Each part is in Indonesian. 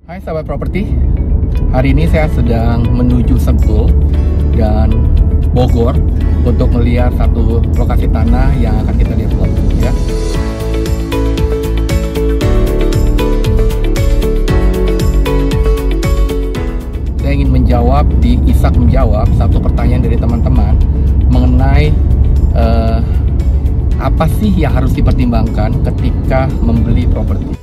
Hai sahabat properti, hari ini saya sedang menuju Sentul dan Bogor untuk melihat satu lokasi tanah yang akan kita develop ya. Saya ingin menjawab, Ishak menjawab satu pertanyaan dari teman-teman mengenai apa sih yang harus dipertimbangkan ketika membeli properti.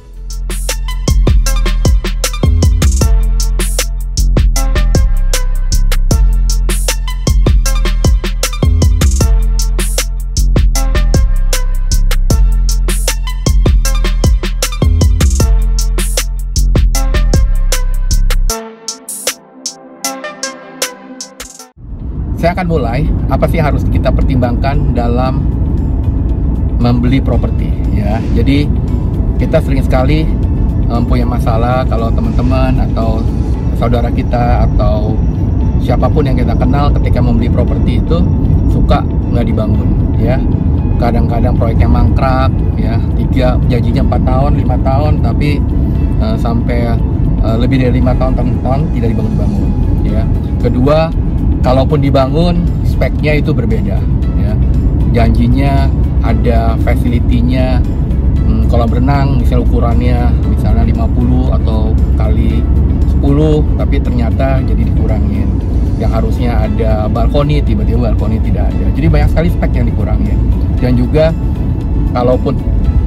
Saya akan mulai, apa sih harus kita pertimbangkan dalam membeli properti ya. Jadi kita sering sekali mempunyai masalah kalau teman-teman atau saudara kita atau siapapun yang kita kenal ketika membeli properti itu suka nggak dibangun ya. Kadang-kadang proyeknya mangkrak ya, janjinya 4 tahun, 5 tahun, tapi sampai lebih dari 5 tahun tidak dibangun-bangun ya. Kedua, kalaupun dibangun, speknya itu berbeda ya. Janjinya ada facility-nya, kolam renang misalnya ukurannya misalnya 50 atau kali 10, tapi ternyata jadi dikurangin. Yang harusnya ada balkoni, tiba-tiba balkoni tidak ada. Jadi banyak sekali spek yang dikurangin. Dan juga kalaupun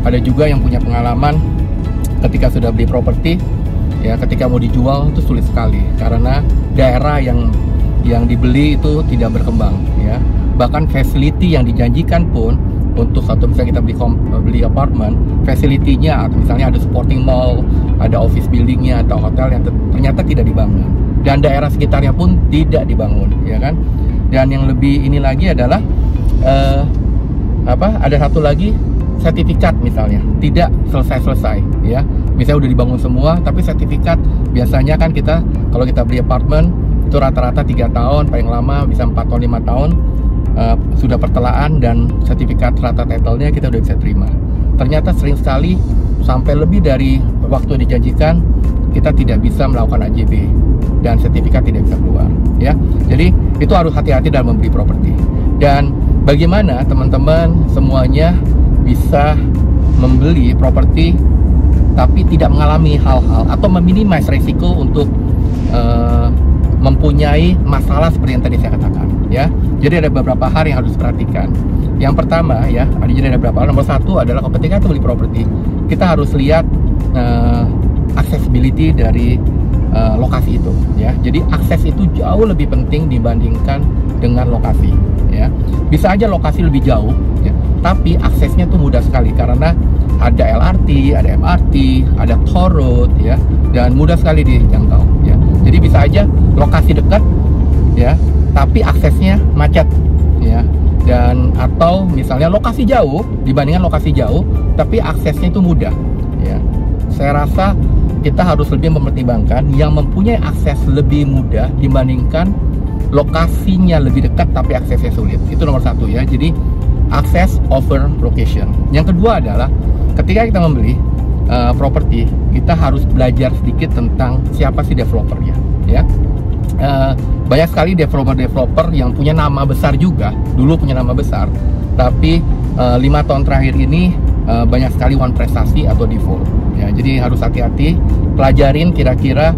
ada juga yang punya pengalaman ketika sudah beli properti ya, ketika mau dijual itu sulit sekali karena daerah yang dibeli itu tidak berkembang ya. Bahkan facility yang dijanjikan pun untuk satu misalnya kita beli apartemen, facility-nya atau misalnya ada supporting mall, ada office building-nya atau hotel yang ternyata tidak dibangun, dan daerah sekitarnya pun tidak dibangun ya kan. Dan yang lebih ini lagi adalah ada satu lagi, sertifikat misalnya tidak selesai ya. Misalnya udah dibangun semua tapi sertifikat, biasanya kan kita kalau kita beli apartemen itu rata-rata 3 tahun, paling lama bisa 4 tahun 5 tahun sudah pertelaan dan sertifikat rata title-nya kita udah bisa terima. Ternyata sering sekali sampai lebih dari waktu dijanjikan kita tidak bisa melakukan AJB dan sertifikat tidak bisa keluar ya. Jadi itu harus hati-hati dalam membeli properti. Dan bagaimana teman-teman semuanya bisa membeli properti tapi tidak mengalami hal-hal atau meminimais resiko untuk mempunyai masalah seperti yang tadi saya katakan ya. Jadi ada beberapa hal yang harus diperhatikan. Yang pertama ya, ada beberapa hal. Nomor satu adalah ketika kita beli properti, kita harus lihat accessibility dari lokasi itu ya. Jadi akses itu jauh lebih penting dibandingkan dengan lokasi ya. Bisa aja lokasi lebih jauh ya, tapi aksesnya tuh mudah sekali karena ada LRT, ada MRT, ada toll road ya, dan mudah sekali dijangkau ya. Jadi bisa aja lokasi dekat ya, tapi aksesnya macet ya. Dan atau misalnya lokasi jauh dibandingkan lokasi jauh tapi aksesnya itu mudah ya. Saya rasa kita harus lebih mempertimbangkan yang mempunyai akses lebih mudah dibandingkan lokasinya lebih dekat tapi aksesnya sulit. Itu nomor satu ya. Jadi akses over location. Yang kedua adalah ketika kita membeli properti, kita harus belajar sedikit tentang siapa sih developernya ya. Banyak sekali developer yang punya nama besar juga, dulu punya nama besar, tapi 5 tahun terakhir ini banyak sekali one prestasi atau default ya. Jadi harus hati-hati, pelajarin kira-kira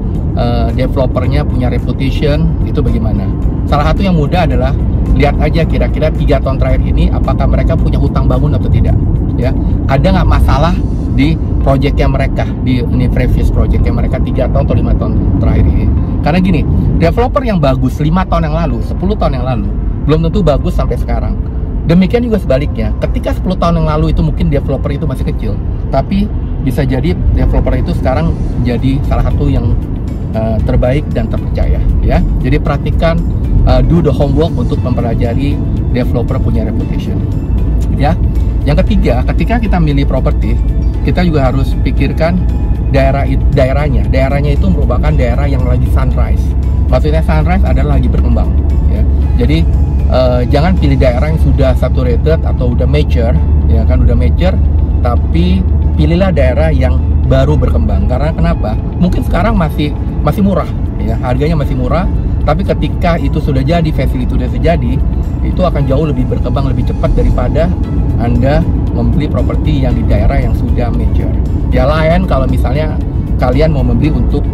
developernya punya reputation itu bagaimana. Salah satu yang mudah adalah lihat aja kira-kira 3 tahun terakhir ini apakah mereka punya hutang bangun atau tidak ya. Ada nggak masalah di projectnya mereka, di previous projectnya mereka 3 tahun atau 5 tahun terakhir ini. Karena gini, developer yang bagus 5 tahun yang lalu, 10 tahun yang lalu belum tentu bagus sampai sekarang. Demikian juga sebaliknya, ketika 10 tahun yang lalu itu mungkin developer itu masih kecil, tapi bisa jadi developer itu sekarang jadi salah satu yang terbaik dan terpercaya ya. Jadi perhatikan, do the homework untuk mempelajari developer punya reputation ya. Yang ketiga, ketika kita milih properti, kita juga harus pikirkan daerahnya itu merupakan daerah yang lagi sunrise. Maksudnya sunrise adalah lagi berkembang ya. Jadi jangan pilih daerah yang sudah saturated atau udah mature ya kan, udah mature, tapi pilihlah daerah yang baru berkembang. Karena kenapa? Mungkin sekarang masih murah, ya, harganya masih murah. Tapi ketika itu sudah jadi, facility sudah terjadi, itu akan jauh lebih berkembang lebih cepat daripada Anda membeli properti yang di daerah yang sudah mature. Ya lain kalau misalnya kalian mau membeli untuk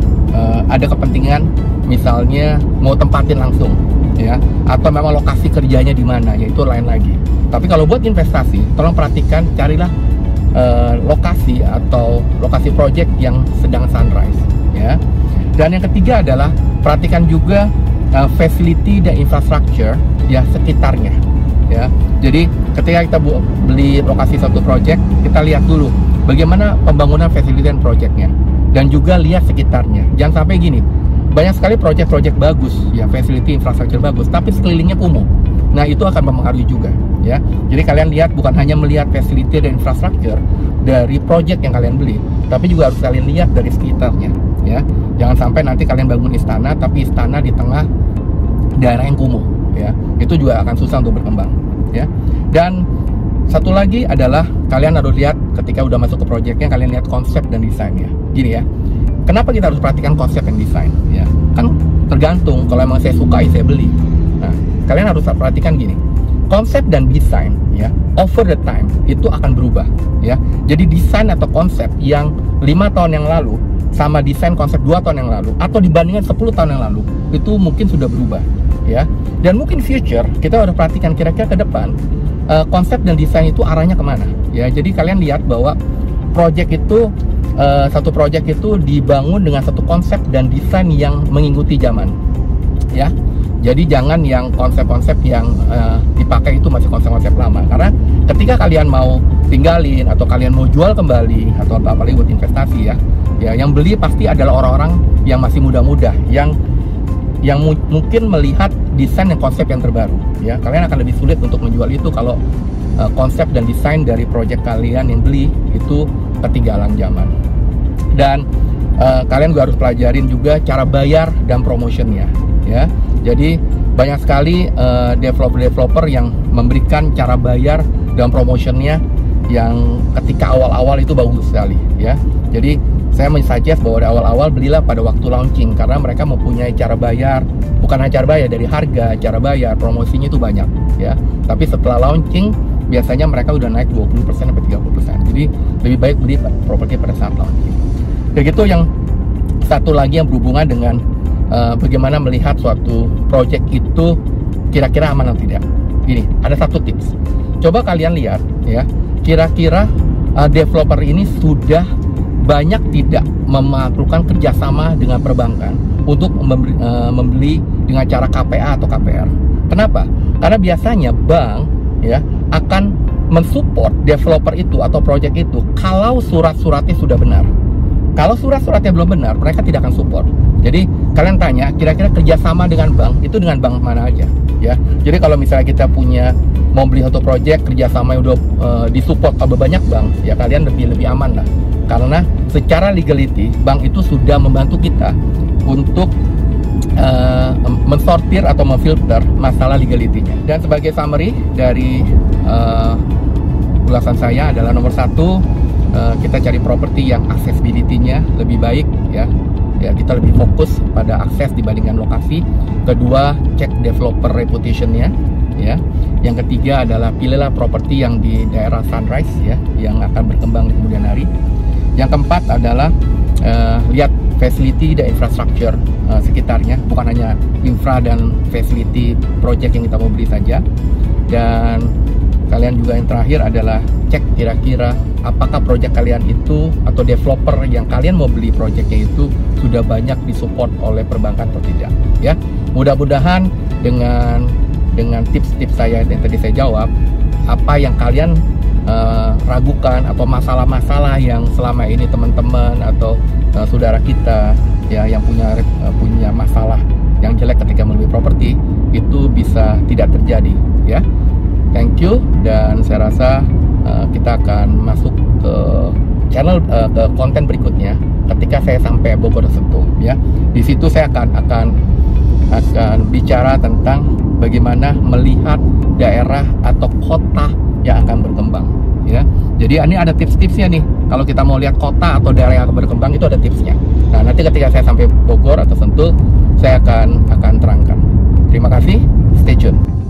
ada kepentingan, misalnya mau tempatin langsung, ya, atau memang lokasi kerjanya di mana, ya itu lain lagi. Tapi kalau buat investasi, tolong perhatikan, carilah lokasi atau lokasi project yang sedang sunrise, ya. Dan yang ketiga adalah perhatikan juga facility dan infrastructure ya sekitarnya, ya. Jadi ketika kita beli lokasi satu project, kita lihat dulu bagaimana pembangunan facility dan projectnya, dan juga lihat sekitarnya. Jangan sampai gini, banyak sekali project-project bagus, ya, facility infrastructure bagus, tapi sekelilingnya kumuh. Nah itu akan mempengaruhi juga, ya. Jadi kalian lihat, bukan hanya melihat facility dan infrastructure dari project yang kalian beli, tapi juga harus kalian lihat dari sekitarnya, ya. Jangan sampai nanti kalian bangun istana, tapi istana di tengah daerah yang kumuh, ya. Itu juga akan susah untuk berkembang, ya. Dan satu lagi adalah kalian harus lihat ketika udah masuk ke projectnya, kalian lihat konsep dan desainnya. Gini ya, kenapa kita harus perhatikan konsep dan desain, ya? Kan tergantung, kalau emang saya sukai, saya beli. Nah, kalian harus perhatikan gini, konsep dan desain, ya, over the time itu akan berubah, ya. Jadi desain atau konsep yang 5 tahun yang lalu sama desain konsep 2 tahun yang lalu, atau dibandingkan 10 tahun yang lalu, itu mungkin sudah berubah, ya. Dan mungkin future kita harus perhatikan kira-kira ke depan konsep dan desain itu arahnya kemana, ya. Jadi kalian lihat bahwa project itu satu project itu dibangun dengan satu konsep dan desain yang mengikuti zaman, ya. Jadi jangan yang konsep-konsep yang dipakai itu masih konsep-konsep lama, karena ketika kalian mau tinggalin atau kalian mau jual kembali atau apalagi buat investasi, ya, yang beli pasti adalah orang-orang yang masih muda-muda, yang mungkin melihat desain dan konsep yang terbaru, ya. Kalian akan lebih sulit untuk menjual itu kalau konsep dan desain dari project kalian yang beli itu ketinggalan zaman. Dan kalian juga harus pelajarin juga cara bayar dan promotionnya, ya. Jadi banyak sekali developer yang memberikan cara bayar dan promotionnya yang ketika awal-awal itu bagus sekali, ya. Jadi saya mensuggest bahwa di awal-awal belilah pada waktu launching, karena mereka mempunyai cara bayar, bukan hanya cara bayar dari harga, cara bayar, promosinya itu banyak, ya. Tapi setelah launching biasanya mereka udah naik 20% sampai 30%. Jadi lebih baik beli properti pada saat launching. Begitu yang satu lagi yang berhubungan dengan bagaimana melihat suatu project itu kira-kira aman atau tidak. Ini ada satu tips. Coba kalian lihat, ya, kira-kira developer ini sudah banyak tidak melakukan kerjasama dengan perbankan untuk membeli dengan cara KPA atau KPR. Kenapa? Karena biasanya bank, ya, akan mensupport developer itu atau project itu kalau surat-suratnya sudah benar. Kalau surat-suratnya belum benar, mereka tidak akan support. Jadi kalian tanya, kira-kira kerjasama dengan bank itu dengan bank mana aja, ya. Jadi kalau misalnya kita mau beli satu project kerjasama yang udah disupport oleh banyak bank, ya kalian lebih aman lah. Karena secara legality bank itu sudah membantu kita untuk mensortir atau memfilter masalah legality-nya. Dan sebagai summary dari ulasan saya adalah nomor 1, kita cari properti yang accessibility-nya lebih baik, ya. Kita lebih fokus pada akses dibandingkan lokasi. Kedua, cek developer reputation-nya, ya. Yang ketiga adalah pilihlah properti yang di daerah sunrise, ya, yang akan berkembang di kemudian hari. Yang keempat adalah lihat facility dan infrastructure sekitarnya, bukan hanya infra dan facility project yang kita mau beli saja. Dan kalian juga yang terakhir adalah cek kira-kira apakah project kalian itu atau developer yang kalian mau beli projectnya itu sudah banyak disupport oleh perbankan atau tidak, ya. Mudah-mudahan dengan tips-tips saya yang tadi saya jawab, apa yang kalian ragukan atau masalah-masalah yang selama ini teman-teman atau saudara kita, ya, yang punya masalah yang jelek ketika membeli properti itu bisa tidak terjadi, ya. Thank you, dan saya rasa kita akan masuk ke channel ke konten berikutnya ketika saya sampai Bogor Sentul, ya. Di situ saya akan bicara tentang bagaimana melihat daerah atau kota yang akan berkembang. ya. Jadi ini ada tips-tipsnya nih. Kalau kita mau lihat kota atau daerah yang berkembang itu ada tipsnya. Nah, nanti ketika saya sampai Bogor atau Sentul, saya akan terangkan. Terima kasih, stay tune.